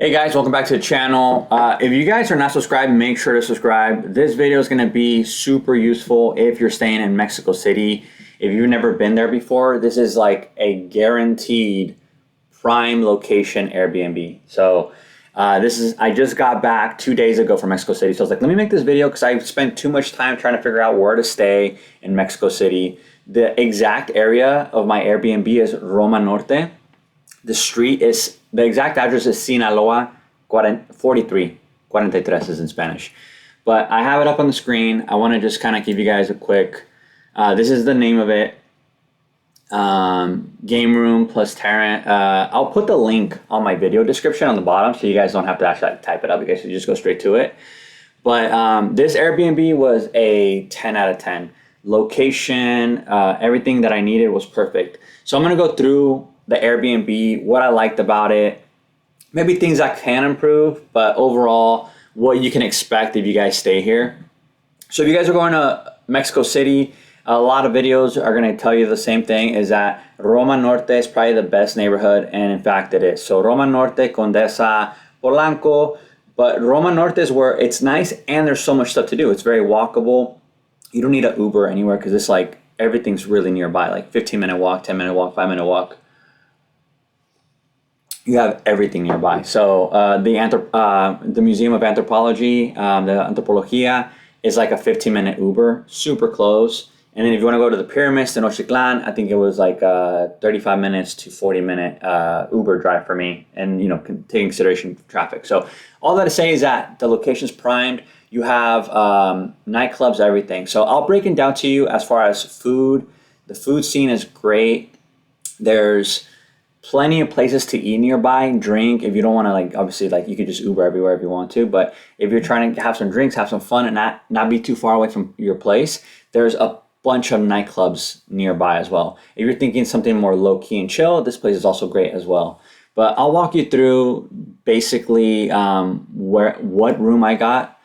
Hey guys, welcome back to the channel. If you guys are not subscribed, make sure to subscribe. This video is going to be super useful if you're staying in Mexico City. If you've never been there before, this is like a guaranteed prime location Airbnb. So I just got back 2 days ago from Mexico City. So I was like, let me make this video because I've spent too much time trying to figure out where to stay in Mexico City. The exact area of my Airbnb is Roma Norte. The exact address is Sinaloa 43. 43 is in Spanish. But I have it up on the screen. I want to just kind of give you guys a quick, this is the name of it. Game room plus Terran. I'll put the link on my video description on the bottom so you guys don't have to actually type it up. You guys can just go straight to it. But this Airbnb was a 10 out of 10. Location, everything that I needed was perfect. So I'm going to go through the Airbnb, what I liked about it, maybe things I can improve, but overall, what you can expect if you guys stay here. So if you guys are going to Mexico City, a lot of videos are going to tell you the same thing, is that Roma Norte is probably the best neighborhood, and in fact it is. So Roma Norte, Condesa, Polanco, but Roma Norte is where it's nice and there's so much stuff to do. It's very walkable. You don't need an Uber anywhere because it's like everything's really nearby, like 15-minute walk, 10-minute walk, 5-minute walk. You have everything nearby. So the Museum of Anthropology, the Antropología, is like a 15-minute Uber, super close. And then if you want to go to the pyramids, the Tenochtitlan, I think it was like 35 minutes to 40-minute Uber drive for me, and taking consideration traffic. So all that to say is that the location's primed. You have nightclubs, everything. So I'll break it down to you as far as food. The food scene is great. There's plenty of places to eat nearby and drink. If you don't want to, obviously, you could just Uber everywhere if you want to. But if you're trying to have some drinks, have some fun, and not be too far away from your place, there's a bunch of nightclubs nearby as well. If you're thinking something more low-key and chill, this place is also great as well. But I'll walk you through basically what room I got.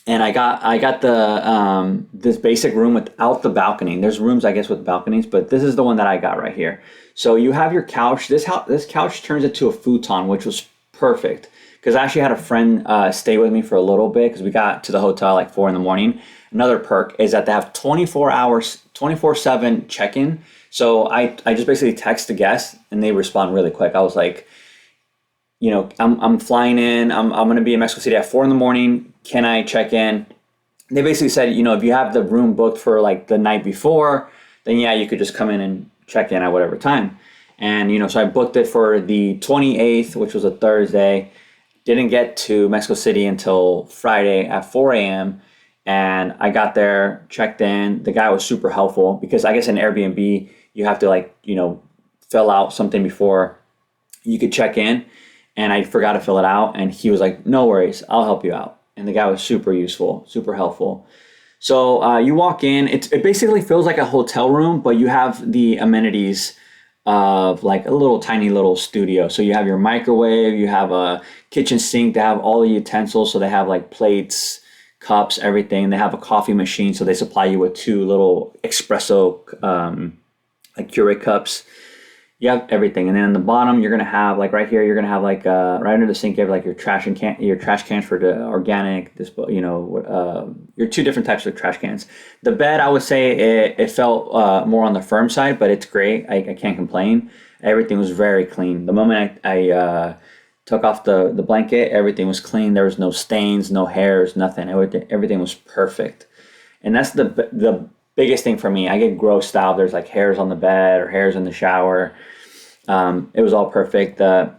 And I got the this basic room without the balcony. There's rooms, I guess, with balconies, but this is the one that I got right here. So you have your couch. This couch turns into a futon, which was perfect because I actually had a friend stay with me for a little bit because we got to the hotel like 4 a.m. Another perk is that they have 24 hours, 24/7 check-in. So I just basically text the guests and they respond really quick. I was like, I'm flying in. I'm going to be in Mexico City at 4 a.m. Can I check in? They basically said, if you have the room booked for like the night before, then yeah, you could just come in and check in at whatever time. And, so I booked it for the 28th, which was a Thursday. Didn't get to Mexico City until Friday at 4 a.m. And I got there, checked in. The guy was super helpful because I guess in Airbnb, you have to fill out something before you could check in. And I forgot to fill it out. And he was like, no worries, I'll help you out. And the guy was super useful, super helpful. So you walk in, it basically feels like a hotel room, but you have the amenities of like a little tiny little studio. So you have your microwave, you have a kitchen sink, they have all the utensils. So they have like plates, cups, everything. They have a coffee machine. So they supply you with 2 little espresso like Keurig cups. You have everything, and then on the bottom you're gonna have right here. You're gonna have right under the sink. You have your trash cans for the organic. Your 2 different types of trash cans. The bed, I would say it felt more on the firm side, but it's great. I can't complain. Everything was very clean. The moment I took off the blanket, everything was clean. There was no stains, no hairs, nothing. Everything was perfect, and that's the biggest thing for me. I get grossed out. There's like hairs on the bed or hairs in the shower. It was all perfect. The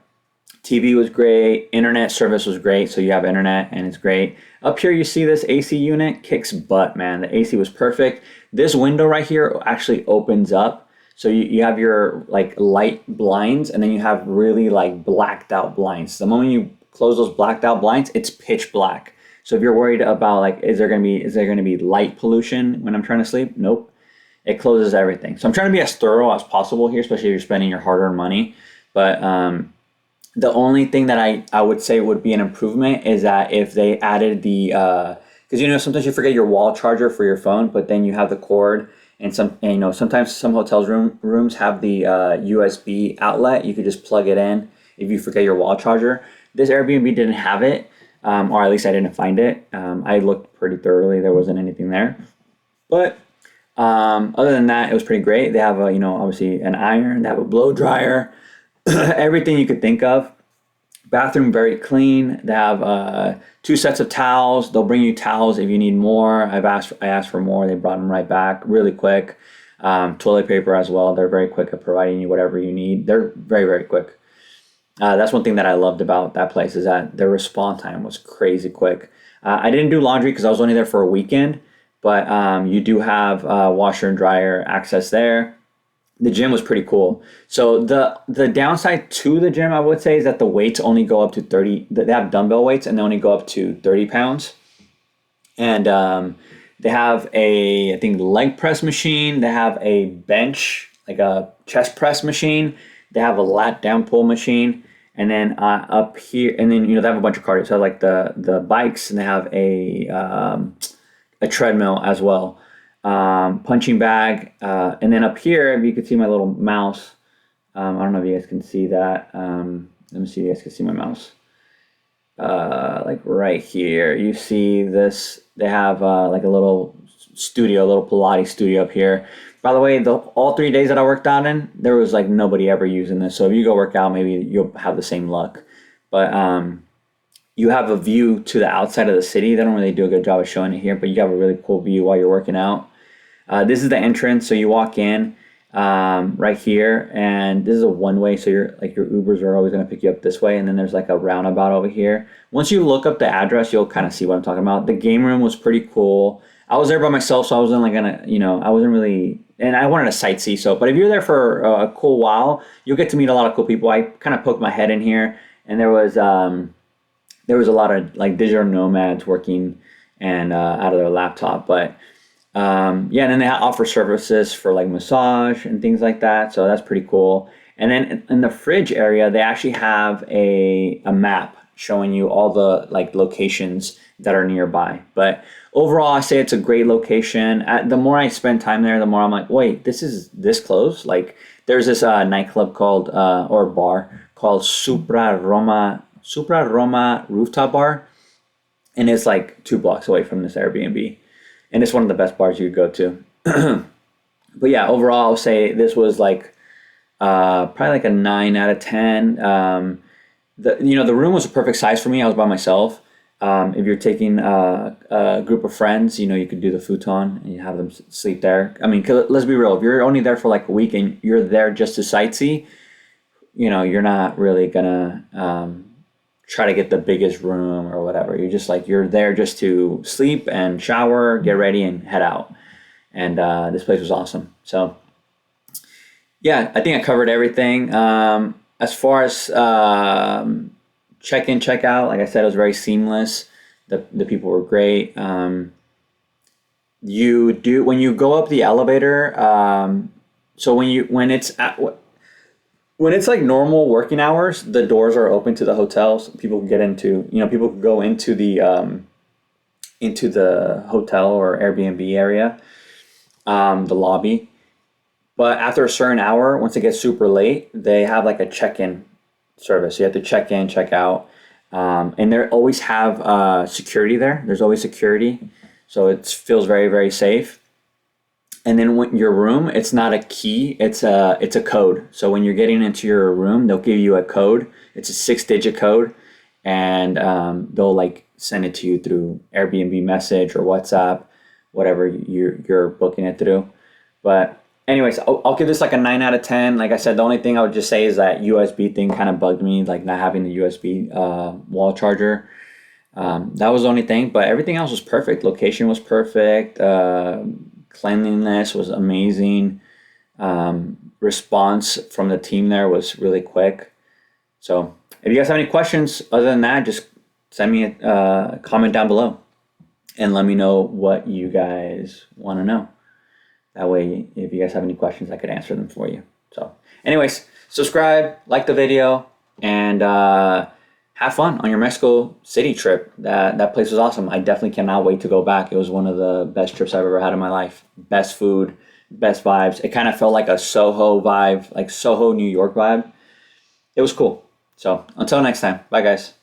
TV was great. Internet service was great. So you have internet and it's great. Up here, you see this AC unit kicks butt, man. The AC was perfect. This window right here actually opens up. So you have your light blinds, and then you have really blacked out blinds. The moment you close those blacked out blinds, it's pitch black. So if you're worried about is there gonna be light pollution when I'm trying to sleep? Nope. It closes everything. So I'm trying to be as thorough as possible here, especially if you're spending your hard-earned money. But the only thing that I would say would be an improvement is that if they added the because sometimes you forget your wall charger for your phone, but then you have the cord, and sometimes some hotels rooms have the USB outlet. You could just plug it in if you forget your wall charger. This Airbnb didn't have it, or at least I didn't find it. I looked pretty thoroughly. There wasn't anything there. But other than that, it was pretty great. They have obviously an iron. They have a blow dryer, everything you could think of. Bathroom very clean. They have 2 sets of towels. They'll bring you towels if you need more. I asked for more. They brought them right back really quick. Toilet paper as well. They're very quick at providing you whatever you need. They're very, very quick. That's one thing that I loved about that place, is that their response time was crazy quick. I didn't do laundry because I was only there for a weekend, but you do have washer and dryer access there. The gym was pretty cool. So the downside to the gym, I would say, is that the weights only go up to 30. They have dumbbell weights and they only go up to 30 pounds. And they have I think, leg press machine. They have a bench, like a chest press machine. They have a lat down pull machine. And then up here, and then, they have a bunch of cardio. So like the bikes, and they have a treadmill as well. Punching bag, and then up here, if you could see my little mouse, I don't know if you guys can see that. Let me see if you guys can see my mouse. Like right here, you see this. They have like a little Pilates studio up here. By the way, all 3 days that I worked out in, there was like nobody ever using this. So if you go work out, maybe you'll have the same luck. But you have a view to the outside of the city. They don't really do a good job of showing it here, but you have a really cool view while you're working out. This is the entrance. So you walk in right here, and this is a one-way. So your Ubers are always going to pick you up this way. And then there's like a roundabout over here. Once you look up the address, you'll kind of see what I'm talking about. The game room was pretty cool. I was there by myself, so I wasn't like I wasn't really, and I wanted to sightsee. So, but if you're there for a cool while, you'll get to meet a lot of cool people. I kind of poked my head in here, and there was a lot of like digital nomads working and out of their laptop. But and then they offer services for like massage and things like that. So that's pretty cool. And then in the fridge area, they actually have a map showing you all the like locations that are nearby. But overall, I say it's a great location. The more I spend time there, the more I'm like, wait, this is this close? Like there's this nightclub called or bar called Supra Roma Rooftop Bar, and it's like 2 blocks away from this Airbnb, and it's one of the best bars you could go to. But yeah, overall, I'll say this was like probably like a 9 out of 10. The room was a perfect size for me. I was by myself. If you're taking a group of friends, you could do the futon and you have them sleep there. I mean, 'cause let's be real. If you're only there for like a week and you're there just to sightsee, you're not really gonna try to get the biggest room or whatever. You're there just to sleep and shower, get ready, and head out. And this place was awesome. So yeah, I think I covered everything. As far as check in, check out, like I said, it was very seamless. The people were great. When you go up the elevator, so when it's like normal working hours, the doors are open to the hotels. People can get into, people can go into the hotel or Airbnb area, the lobby. But after a certain hour, once it gets super late, they have like a check-in service. You have to check in, check out. And they always have security there. There's always security. So it feels very, very safe. And then when your room, it's not a key, it's a code. So when you're getting into your room, they'll give you a code. It's a 6-digit code, and they'll like send it to you through Airbnb message or WhatsApp, whatever you're booking it through. But anyways, I'll give this like a 9 out of 10. Like I said, the only thing I would just say is that USB thing kind of bugged me, like not having the USB wall charger. That was the only thing, but everything else was perfect. Location was perfect. Cleanliness was amazing. Response from the team there was really quick. So if you guys have any questions other than that, just send me a comment down below and let me know what you guys want to know. That way, if you guys have any questions, I could answer them for you. So anyways, subscribe, like the video, and have fun on your Mexico City trip. That place was awesome. I definitely cannot wait to go back. It was one of the best trips I've ever had in my life. Best food, best vibes. It kind of felt like a Soho vibe, like Soho, New York vibe. It was cool. So until next time, bye guys.